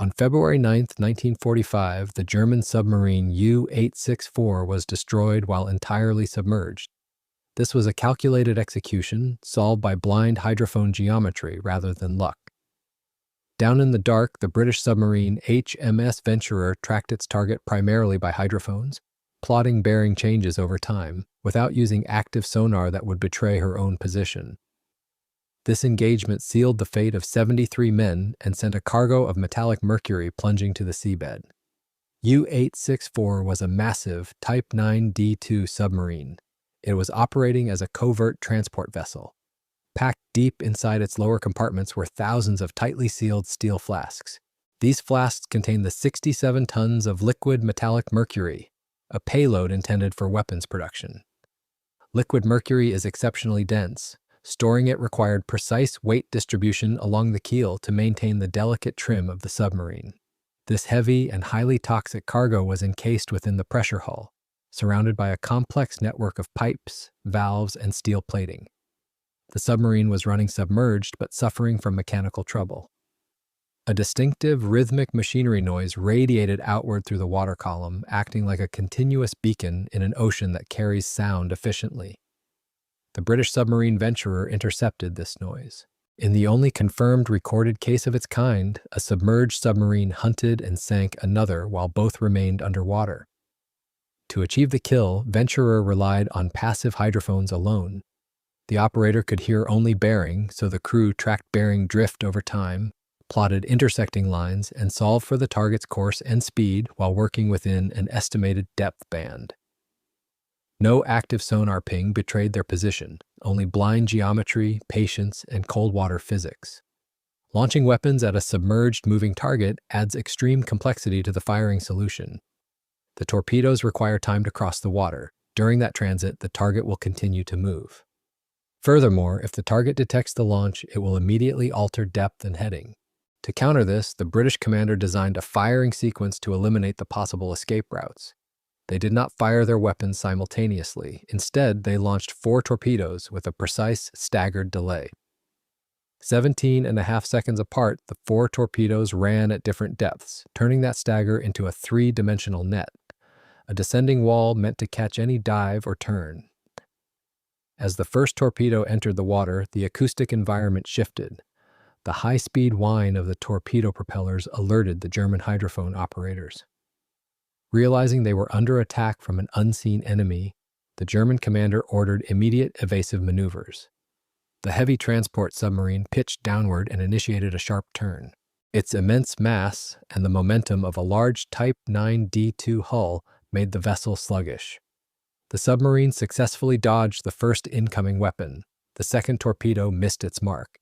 On February 9, 1945, the German submarine U-864 was destroyed while entirely submerged. This was a calculated execution, solved by blind hydrophone geometry rather than luck. Down in the dark, the British submarine HMS Venturer tracked its target primarily by hydrophones, plotting bearing changes over time, without using active sonar that would betray her own position. This engagement sealed the fate of 73 men and sent a cargo of metallic mercury plunging to the seabed. U-864 was a massive Type IXD2 submarine. It was operating as a covert transport vessel. Packed deep inside its lower compartments were thousands of tightly sealed steel flasks. These flasks contained the 67 tons of liquid metallic mercury, a payload intended for weapons production. Liquid mercury is exceptionally dense. Storing it required precise weight distribution along the keel to maintain the delicate trim of the submarine. This heavy and highly toxic cargo was encased within the pressure hull, surrounded by a complex network of pipes, valves, and steel plating. The submarine was running submerged but suffering from mechanical trouble. A distinctive rhythmic machinery noise radiated outward through the water column, acting like a continuous beacon in an ocean that carries sound efficiently. The British submarine Venturer intercepted this noise. In the only confirmed recorded case of its kind, a submerged submarine hunted and sank another while both remained underwater. To achieve the kill, Venturer relied on passive hydrophones alone. The operator could hear only bearing, so the crew tracked bearing drift over time, plotted intersecting lines, and solved for the target's course and speed while working within an estimated depth band. No active sonar ping betrayed their position, only blind geometry, patience, and cold water physics. Launching weapons at a submerged moving target adds extreme complexity to the firing solution. The torpedoes require time to cross the water. During that transit, the target will continue to move. Furthermore, if the target detects the launch, it will immediately alter depth and heading. To counter this, the British commander designed a firing sequence to eliminate the possible escape routes. They did not fire their weapons simultaneously. Instead, they launched 4 torpedoes with a precise, staggered delay. 17.5 seconds apart, the 4 torpedoes ran at different depths, turning that stagger into a 3-dimensional net, a descending wall meant to catch any dive or turn. As the first torpedo entered the water, the acoustic environment shifted. The high-speed whine of the torpedo propellers alerted the German hydrophone operators. Realizing they were under attack from an unseen enemy, the German commander ordered immediate evasive maneuvers. The heavy transport submarine pitched downward and initiated a sharp turn. Its immense mass and the momentum of a large Type IXD2 hull made the vessel sluggish. The submarine successfully dodged the first incoming weapon. The second torpedo missed its mark.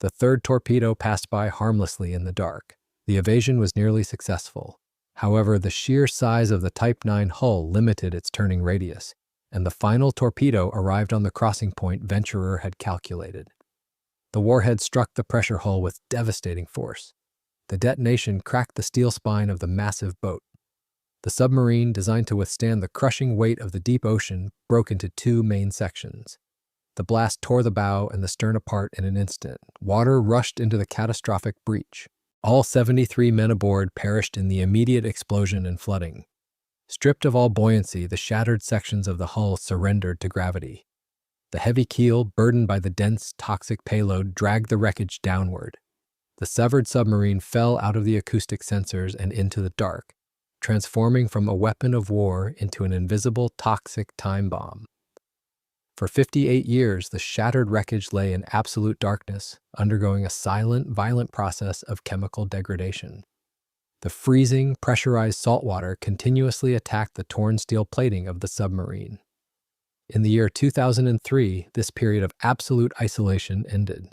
The third torpedo passed by harmlessly in the dark. The evasion was nearly successful. However, the sheer size of the Type IX hull limited its turning radius, and the final torpedo arrived on the crossing point Venturer had calculated. The warhead struck the pressure hull with devastating force. The detonation cracked the steel spine of the massive boat. The submarine, designed to withstand the crushing weight of the deep ocean, broke into 2 main sections. The blast tore the bow and the stern apart in an instant. Water rushed into the catastrophic breach. All 73 men aboard perished in the immediate explosion and flooding. Stripped of all buoyancy, the shattered sections of the hull surrendered to gravity. The heavy keel, burdened by the dense, toxic payload, dragged the wreckage downward. The severed submarine fell out of the acoustic sensors and into the dark, transforming from a weapon of war into an invisible, toxic time bomb. For 58 years, the shattered wreckage lay in absolute darkness, undergoing a silent, violent process of chemical degradation. The freezing, pressurized saltwater continuously attacked the torn steel plating of the submarine. In the year 2003, this period of absolute isolation ended.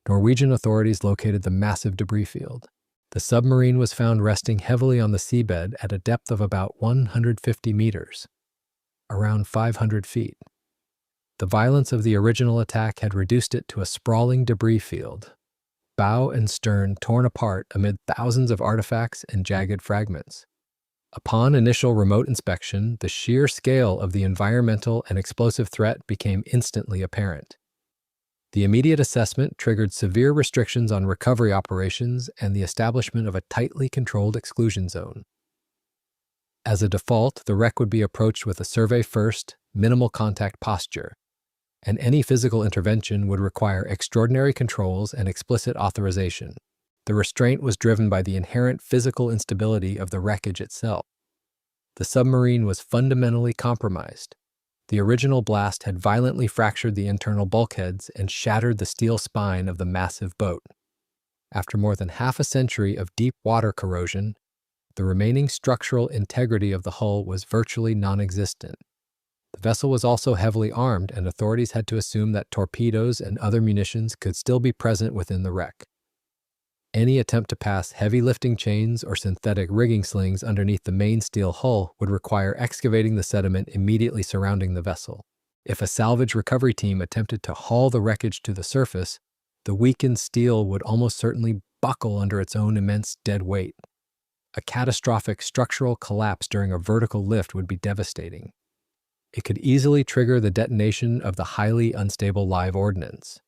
Norwegian authorities located the massive debris field. The submarine was found resting heavily on the seabed at a depth of about 150 meters, around 500 feet. The violence of the original attack had reduced it to a sprawling debris field, bow and stern torn apart amid thousands of artifacts and jagged fragments. Upon initial remote inspection, the sheer scale of the environmental and explosive threat became instantly apparent. The immediate assessment triggered severe restrictions on recovery operations and the establishment of a tightly controlled exclusion zone. As a default, the wreck would be approached with a survey-first, minimal contact posture, and any physical intervention would require extraordinary controls and explicit authorization. The restraint was driven by the inherent physical instability of the wreckage itself. The submarine was fundamentally compromised. The original blast had violently fractured the internal bulkheads and shattered the steel spine of the massive boat. After more than half a century of deep water corrosion, the remaining structural integrity of the hull was virtually non-existent. The vessel was also heavily armed, and authorities had to assume that torpedoes and other munitions could still be present within the wreck. Any attempt to pass heavy lifting chains or synthetic rigging slings underneath the main steel hull would require excavating the sediment immediately surrounding the vessel. If a salvage recovery team attempted to haul the wreckage to the surface, the weakened steel would almost certainly buckle under its own immense dead weight. A catastrophic structural collapse during a vertical lift would be devastating. It could easily trigger the detonation of the highly unstable live ordnance.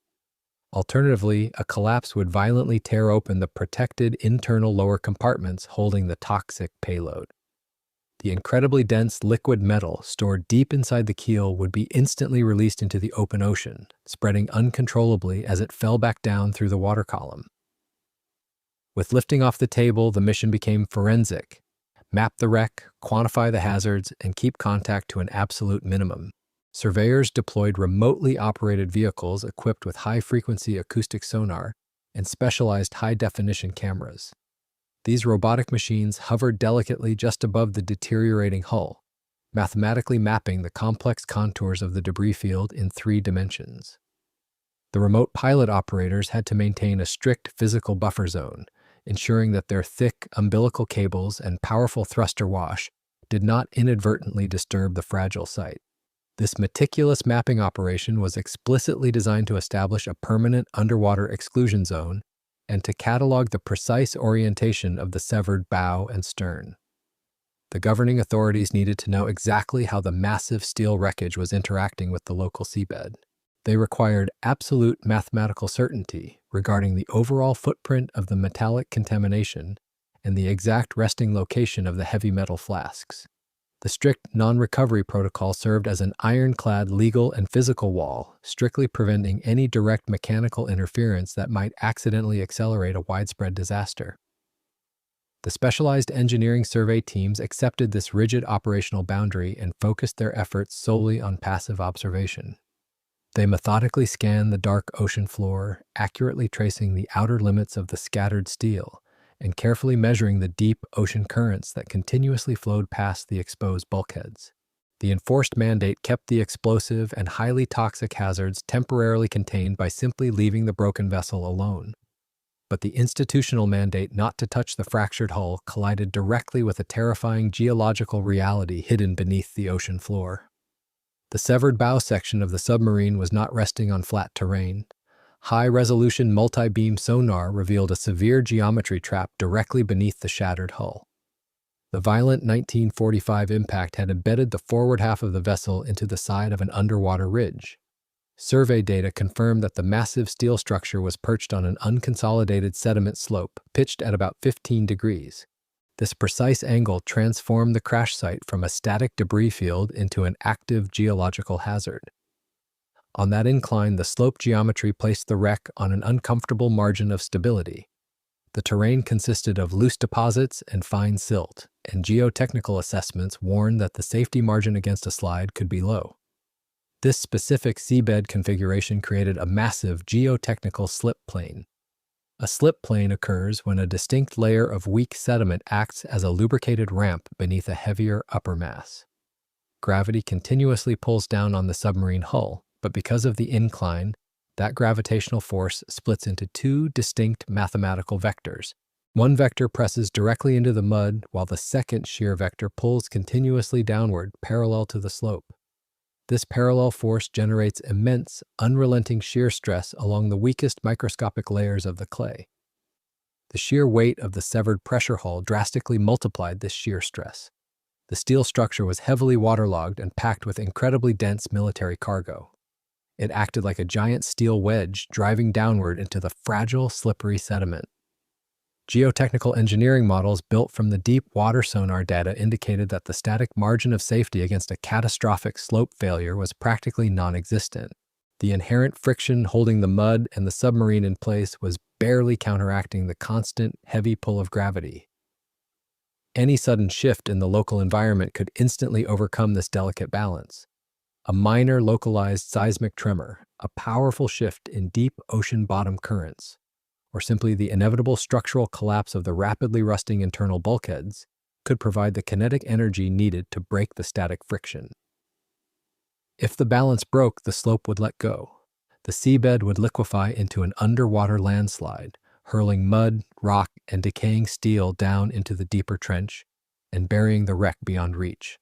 Alternatively, a collapse would violently tear open the protected internal lower compartments holding the toxic payload. The incredibly dense liquid metal stored deep inside the keel would be instantly released into the open ocean, spreading uncontrollably as it fell back down through the water column. With lifting off the table, the mission became forensic. Map the wreck, quantify the hazards, and keep contact to an absolute minimum. Surveyors deployed remotely operated vehicles equipped with high-frequency acoustic sonar and specialized high-definition cameras. These robotic machines hovered delicately just above the deteriorating hull, mathematically mapping the complex contours of the debris field in 3 dimensions. The remote pilot operators had to maintain a strict physical buffer zone, ensuring that their thick umbilical cables and powerful thruster wash did not inadvertently disturb the fragile site. This meticulous mapping operation was explicitly designed to establish a permanent underwater exclusion zone and to catalog the precise orientation of the severed bow and stern. The governing authorities needed to know exactly how the massive steel wreckage was interacting with the local seabed. They required absolute mathematical certainty regarding the overall footprint of the metallic contamination and the exact resting location of the heavy metal flasks. The strict non-recovery protocol served as an ironclad legal and physical wall, strictly preventing any direct mechanical interference that might accidentally accelerate a widespread disaster. The specialized engineering survey teams accepted this rigid operational boundary and focused their efforts solely on passive observation. They methodically scanned the dark ocean floor, accurately tracing the outer limits of the scattered steel, and carefully measuring the deep ocean currents that continuously flowed past the exposed bulkheads. The enforced mandate kept the explosive and highly toxic hazards temporarily contained by simply leaving the broken vessel alone. But the institutional mandate not to touch the fractured hull collided directly with a terrifying geological reality hidden beneath the ocean floor. The severed bow section of the submarine was not resting on flat terrain. High-resolution multi-beam sonar revealed a severe geometry trap directly beneath the shattered hull. The violent 1945 impact had embedded the forward half of the vessel into the side of an underwater ridge. Survey data confirmed that the massive steel structure was perched on an unconsolidated sediment slope, pitched at about 15 degrees. This precise angle transformed the crash site from a static debris field into an active geological hazard. On that incline, the slope geometry placed the wreck on an uncomfortable margin of stability. The terrain consisted of loose deposits and fine silt, and geotechnical assessments warned that the safety margin against a slide could be low. This specific seabed configuration created a massive geotechnical slip plane. A slip plane occurs when a distinct layer of weak sediment acts as a lubricated ramp beneath a heavier upper mass. Gravity continuously pulls down on the submarine hull, but because of the incline, that gravitational force splits into 2 distinct mathematical vectors. One vector presses directly into the mud, while the second shear vector pulls continuously downward, parallel to the slope. This parallel force generates immense, unrelenting shear stress along the weakest microscopic layers of the clay. The sheer weight of the severed pressure hull drastically multiplied this shear stress. The steel structure was heavily waterlogged and packed with incredibly dense military cargo. It acted like a giant steel wedge driving downward into the fragile, slippery sediment. Geotechnical engineering models built from the deep water sonar data indicated that the static margin of safety against a catastrophic slope failure was practically non-existent. The inherent friction holding the mud and the submarine in place was barely counteracting the constant, heavy pull of gravity. Any sudden shift in the local environment could instantly overcome this delicate balance. A minor localized seismic tremor, a powerful shift in deep ocean bottom currents, or simply the inevitable structural collapse of the rapidly rusting internal bulkheads could provide the kinetic energy needed to break the static friction. If the balance broke, the slope would let go. The seabed would liquefy into an underwater landslide, hurling mud, rock, and decaying steel down into the deeper trench and burying the wreck beyond reach,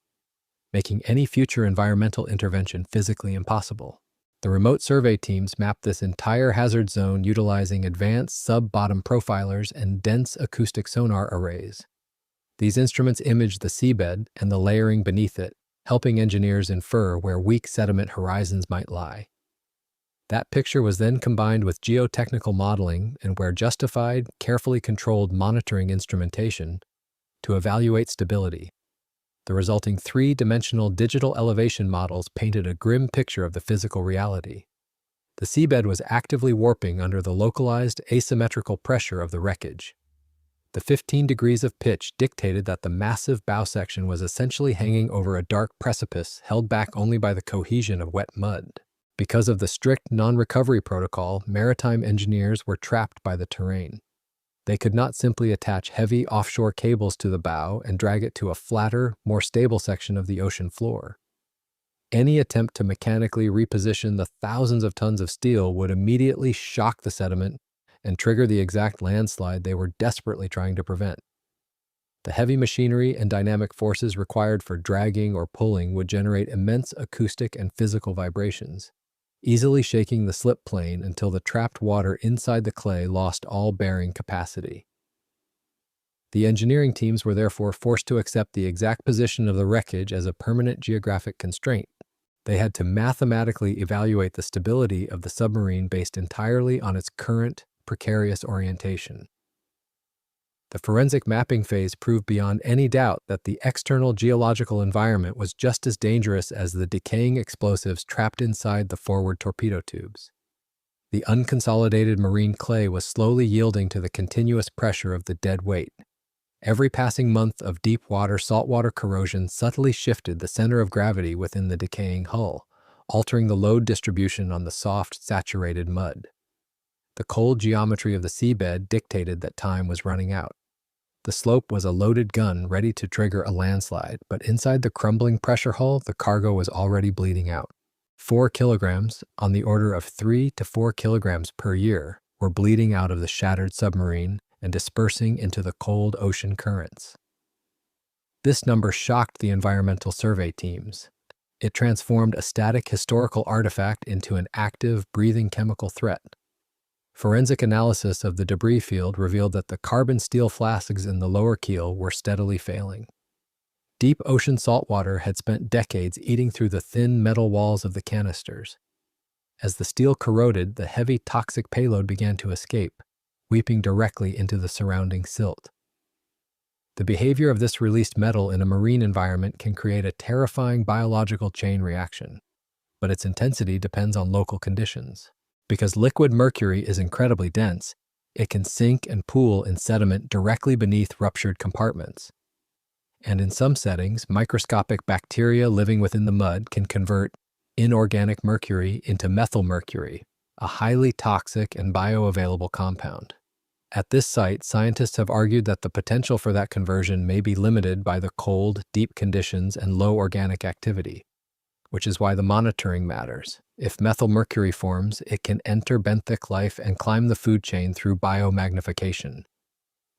making any future environmental intervention physically impossible. The remote survey teams mapped this entire hazard zone utilizing advanced sub-bottom profilers and dense acoustic sonar arrays. These instruments imaged the seabed and the layering beneath it, helping engineers infer where weak sediment horizons might lie. That picture was then combined with geotechnical modeling and, where justified, carefully controlled monitoring instrumentation to evaluate stability. The resulting three-dimensional digital elevation models painted a grim picture of the physical reality. The seabed was actively warping under the localized asymmetrical pressure of the wreckage. The 15 degrees of pitch dictated that the massive bow section was essentially hanging over a dark precipice held back only by the cohesion of wet mud. Because of the strict non-recovery protocol, maritime engineers were trapped by the terrain. They could not simply attach heavy offshore cables to the bow and drag it to a flatter, more stable section of the ocean floor. Any attempt to mechanically reposition the thousands of tons of steel would immediately shock the sediment and trigger the exact landslide they were desperately trying to prevent. The heavy machinery and dynamic forces required for dragging or pulling would generate immense acoustic and physical vibrations, easily shaking the slip plane until the trapped water inside the clay lost all bearing capacity. The engineering teams were therefore forced to accept the exact position of the wreckage as a permanent geographic constraint. They had to mathematically evaluate the stability of the submarine based entirely on its current, precarious orientation. The forensic mapping phase proved beyond any doubt that the external geological environment was just as dangerous as the decaying explosives trapped inside the forward torpedo tubes. The unconsolidated marine clay was slowly yielding to the continuous pressure of the dead weight. Every passing month of deep water saltwater corrosion subtly shifted the center of gravity within the decaying hull, altering the load distribution on the soft, saturated mud. The cold geometry of the seabed dictated that time was running out. The slope was a loaded gun ready to trigger a landslide, but inside the crumbling pressure hull, the cargo was already bleeding out. 4 kilograms, on the order of 3 to 4 kilograms per year, were bleeding out of the shattered submarine and dispersing into the cold ocean currents. This number shocked the environmental survey teams. It transformed a static historical artifact into an active, breathing chemical threat. Forensic analysis of the debris field revealed that the carbon steel flasks in the lower keel were steadily failing. Deep ocean saltwater had spent decades eating through the thin metal walls of the canisters. As the steel corroded, the heavy toxic payload began to escape, weeping directly into the surrounding silt. The behavior of this released metal in a marine environment can create a terrifying biological chain reaction, but its intensity depends on local conditions. Because liquid mercury is incredibly dense, it can sink and pool in sediment directly beneath ruptured compartments. And in some settings, microscopic bacteria living within the mud can convert inorganic mercury into methylmercury, a highly toxic and bioavailable compound. At this site, scientists have argued that the potential for that conversion may be limited by the cold, deep conditions and low organic activity, which is why the monitoring matters. If methylmercury forms, it can enter benthic life and climb the food chain through biomagnification.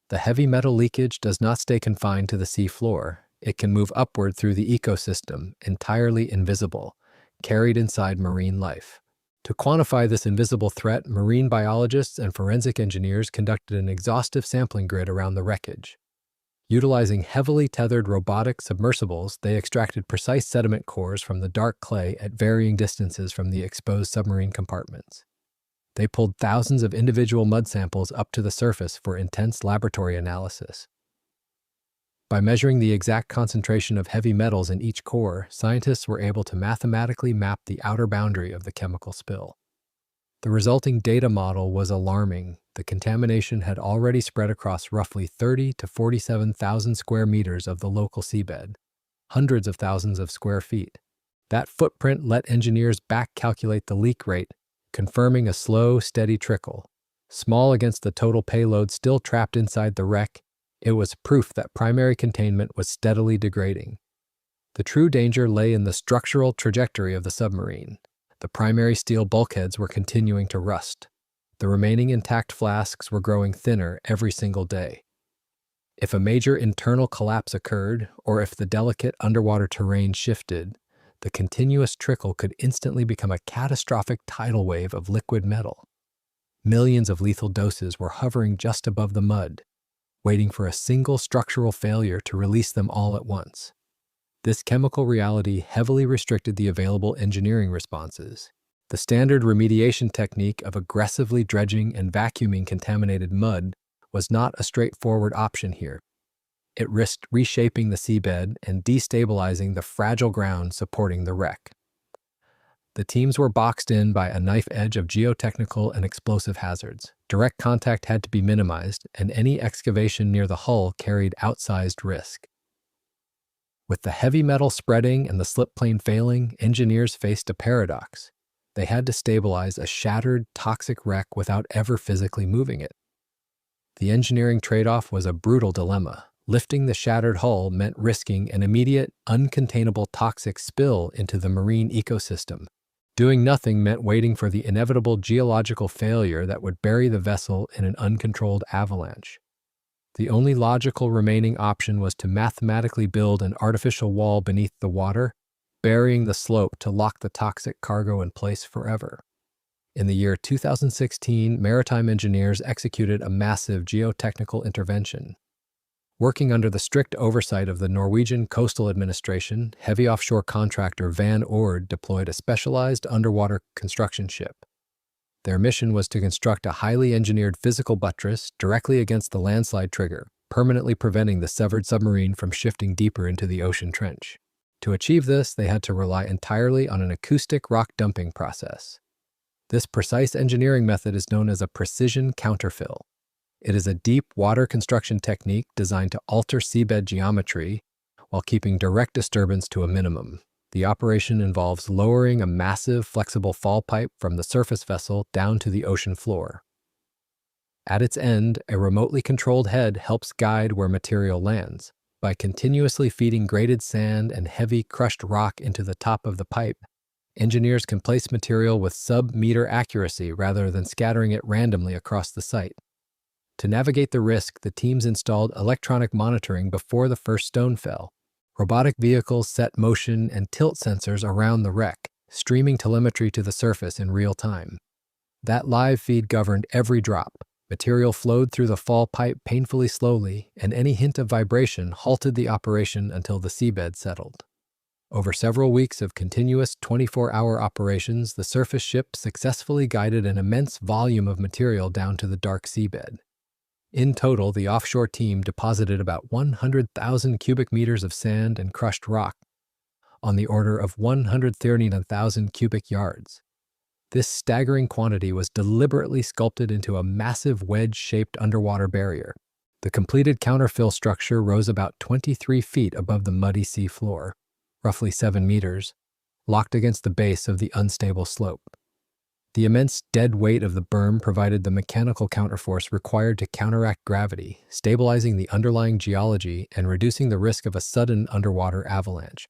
The heavy metal leakage does not stay confined to the sea floor. It can move upward through the ecosystem, entirely invisible, carried inside marine life. To quantify this invisible threat, marine biologists and forensic engineers conducted an exhaustive sampling grid around the wreckage. Utilizing heavily tethered robotic submersibles, they extracted precise sediment cores from the dark clay at varying distances from the exposed submarine compartments. They pulled thousands of individual mud samples up to the surface for intense laboratory analysis. By measuring the exact concentration of heavy metals in each core, scientists were able to mathematically map the outer boundary of the chemical spill. The resulting data model was alarming. The contamination had already spread across roughly 30 to 47,000 square meters of the local seabed, hundreds of thousands of square feet. That footprint let engineers back calculate the leak rate, confirming a slow, steady trickle. Small against the total payload still trapped inside the wreck, it was proof that primary containment was steadily degrading. The true danger lay in the structural trajectory of the submarine. The primary steel bulkheads were continuing to rust. The remaining intact flasks were growing thinner every single day. If a major internal collapse occurred, or if the delicate underwater terrain shifted, the continuous trickle could instantly become a catastrophic tidal wave of liquid metal. Millions of lethal doses were hovering just above the mud, waiting for a single structural failure to release them all at once. This chemical reality heavily restricted the available engineering responses. The standard remediation technique of aggressively dredging and vacuuming contaminated mud was not a straightforward option here. It risked reshaping the seabed and destabilizing the fragile ground supporting the wreck. The teams were boxed in by a knife edge of geotechnical and explosive hazards. Direct contact had to be minimized, and any excavation near the hull carried outsized risk. With the heavy metal spreading and the slip plane failing, engineers faced a paradox. They had to stabilize a shattered, toxic wreck without ever physically moving it. The engineering trade-off was a brutal dilemma. Lifting the shattered hull meant risking an immediate, uncontainable toxic spill into the marine ecosystem. Doing nothing meant waiting for the inevitable geological failure that would bury the vessel in an uncontrolled avalanche. The only logical remaining option was to mathematically build an artificial wall beneath the water, burying the slope to lock the toxic cargo in place forever. In the year 2016, maritime engineers executed a massive geotechnical intervention. Working under the strict oversight of the Norwegian Coastal Administration, heavy offshore contractor Van Ord deployed a specialized underwater construction ship. Their mission was to construct a highly engineered physical buttress directly against the landslide trigger, permanently preventing the severed submarine from shifting deeper into the ocean trench. To achieve this, they had to rely entirely on an acoustic rock dumping process. This precise engineering method is known as a precision counterfill. It is a deep water construction technique designed to alter seabed geometry while keeping direct disturbance to a minimum. The operation involves lowering a massive flexible fall pipe from the surface vessel down to the ocean floor. At its end, a remotely controlled head helps guide where material lands. By continuously feeding grated sand and heavy crushed rock into the top of the pipe, engineers can place material with sub-meter accuracy rather than scattering it randomly across the site. To navigate the risk, the teams installed electronic monitoring before the first stone fell. Robotic vehicles set motion and tilt sensors around the wreck, streaming telemetry to the surface in real time. That live feed governed every drop. Material flowed through the fall pipe painfully slowly, and any hint of vibration halted the operation until the seabed settled. Over several weeks of continuous 24-hour operations, the surface ship successfully guided an immense volume of material down to the dark seabed. In total, the offshore team deposited about 100,000 cubic meters of sand and crushed rock, on the order of 139,000 cubic yards. This staggering quantity was deliberately sculpted into a massive wedge-shaped underwater barrier. The completed counterfill structure rose about 23 feet above the muddy sea floor, roughly 7 meters, locked against the base of the unstable slope. The immense dead weight of the berm provided the mechanical counterforce required to counteract gravity, stabilizing the underlying geology and reducing the risk of a sudden underwater avalanche.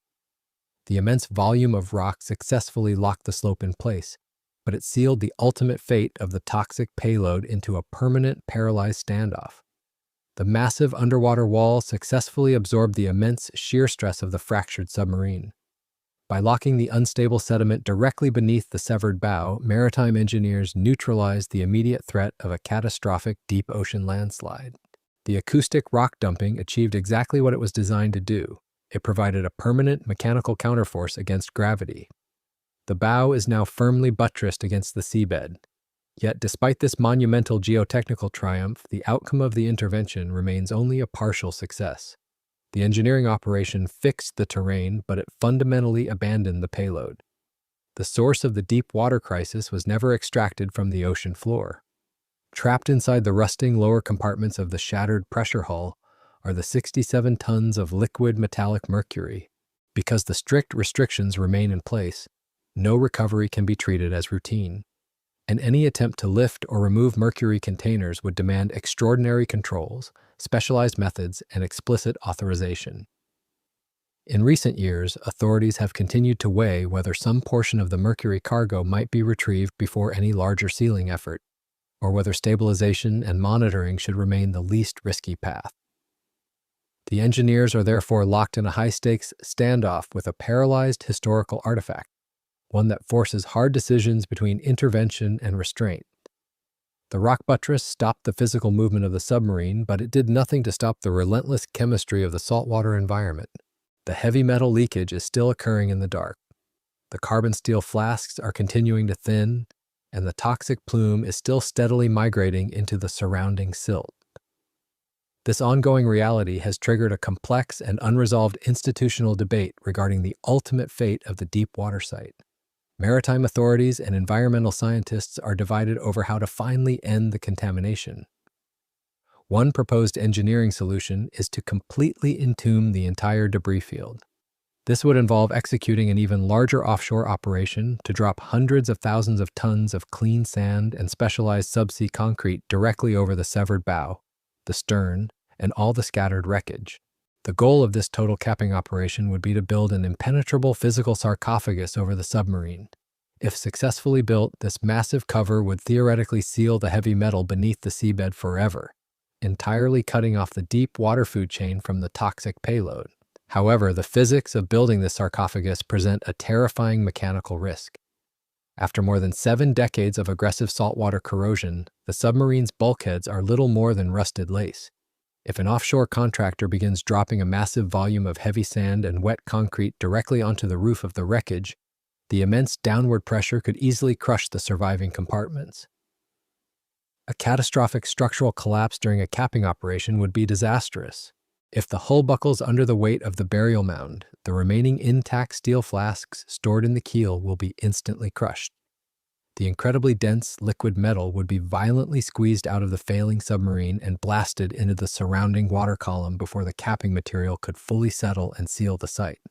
The immense volume of rock successfully locked the slope in place, but it sealed the ultimate fate of the toxic payload into a permanent paralyzed standoff. The massive underwater wall successfully absorbed the immense shear stress of the fractured submarine. By locking the unstable sediment directly beneath the severed bow, maritime engineers neutralized the immediate threat of a catastrophic deep ocean landslide. The acoustic rock dumping achieved exactly what it was designed to do. It provided a permanent mechanical counterforce against gravity. The bow is now firmly buttressed against the seabed. Yet, despite this monumental geotechnical triumph, the outcome of the intervention remains only a partial success. The engineering operation fixed the terrain, but it fundamentally abandoned the payload. The source of the deep water crisis was never extracted from the ocean floor. Trapped inside the rusting lower compartments of the shattered pressure hull are the 67 tons of liquid metallic mercury. Because the strict restrictions remain in place, no recovery can be treated as routine, and any attempt to lift or remove mercury containers would demand extraordinary controls, specialized methods, and explicit authorization. In recent years, authorities have continued to weigh whether some portion of the mercury cargo might be retrieved before any larger sealing effort, or whether stabilization and monitoring should remain the least risky path. The engineers are therefore locked in a high-stakes standoff with a paralyzed historical artifact, one that forces hard decisions between intervention and restraint. The rock buttress stopped the physical movement of the submarine, but it did nothing to stop the relentless chemistry of the saltwater environment. The heavy metal leakage is still occurring in the dark. The carbon steel flasks are continuing to thin, and the toxic plume is still steadily migrating into the surrounding silt. This ongoing reality has triggered a complex and unresolved institutional debate regarding the ultimate fate of the deep water site. Maritime authorities and environmental scientists are divided over how to finally end the contamination. One proposed engineering solution is to completely entomb the entire debris field. This would involve executing an even larger offshore operation to drop hundreds of thousands of tons of clean sand and specialized subsea concrete directly over the severed bow, the stern, and all the scattered wreckage. The goal of this total capping operation would be to build an impenetrable physical sarcophagus over the submarine. If successfully built, this massive cover would theoretically seal the heavy metal beneath the seabed forever, entirely cutting off the deep water food chain from the toxic payload. However, the physics of building this sarcophagus present a terrifying mechanical risk. After more than 7 decades of aggressive saltwater corrosion, the submarine's bulkheads are little more than rusted lace. If an offshore contractor begins dropping a massive volume of heavy sand and wet concrete directly onto the roof of the wreckage, the immense downward pressure could easily crush the surviving compartments. A catastrophic structural collapse during a capping operation would be disastrous. If the hull buckles under the weight of the burial mound, the remaining intact steel flasks stored in the keel will be instantly crushed. The incredibly dense liquid metal would be violently squeezed out of the failing submarine and blasted into the surrounding water column before the capping material could fully settle and seal the site.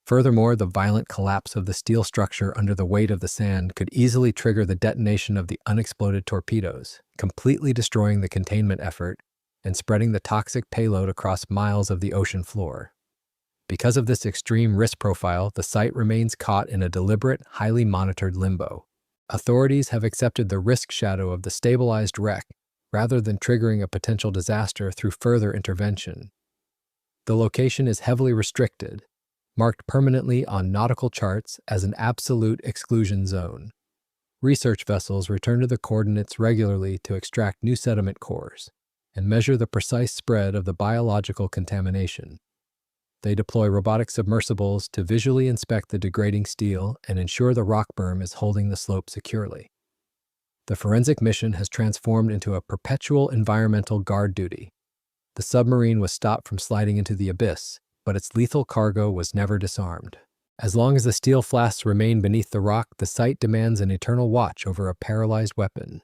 Furthermore, the violent collapse of the steel structure under the weight of the sand could easily trigger the detonation of the unexploded torpedoes, completely destroying the containment effort and spreading the toxic payload across miles of the ocean floor. Because of this extreme risk profile, the site remains caught in a deliberate, highly monitored limbo. Authorities have accepted the risk shadow of the stabilized wreck rather than triggering a potential disaster through further intervention. The location is heavily restricted, marked permanently on nautical charts as an absolute exclusion zone. Research vessels return to the coordinates regularly to extract new sediment cores and measure the precise spread of the biological contamination. They deploy robotic submersibles to visually inspect the degrading steel and ensure the rock berm is holding the slope securely. The forensic mission has transformed into a perpetual environmental guard duty. The submarine was stopped from sliding into the abyss, but its lethal cargo was never disarmed. As long as the steel flasks remain beneath the rock, the site demands an eternal watch over a paralyzed weapon.